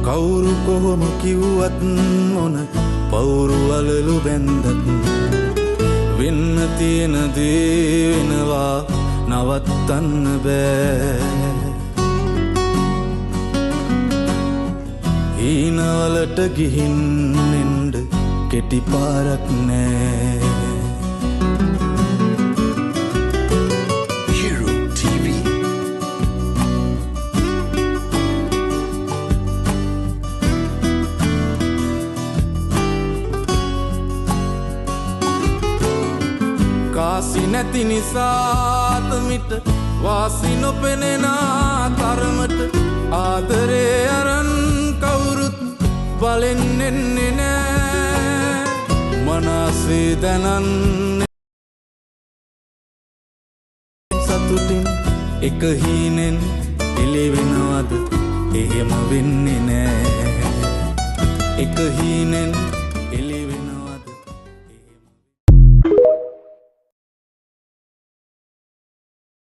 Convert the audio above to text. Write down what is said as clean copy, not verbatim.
කවුරු කොහොම කිව්වත් මොන පවුරු වලලු බැන්දත් වෙන්න තියෙන දේ වෙනවා නවත්තන්න බෑ. හීනවලට ගිහින් එන්න කෙටි පාරක් නෑ. කාසි නැති නිසාත මිට වාසි නොපෙනෙන තරමට ආදරේ අරන් කවුරුත් බලෙන් එන්නේ නෑ. මනසේ දැනන්නේ සතුටින් එක හීනෙන් එළිවෙනවද එහෙම වෙන්නේ නෑ. එක හීනෙන්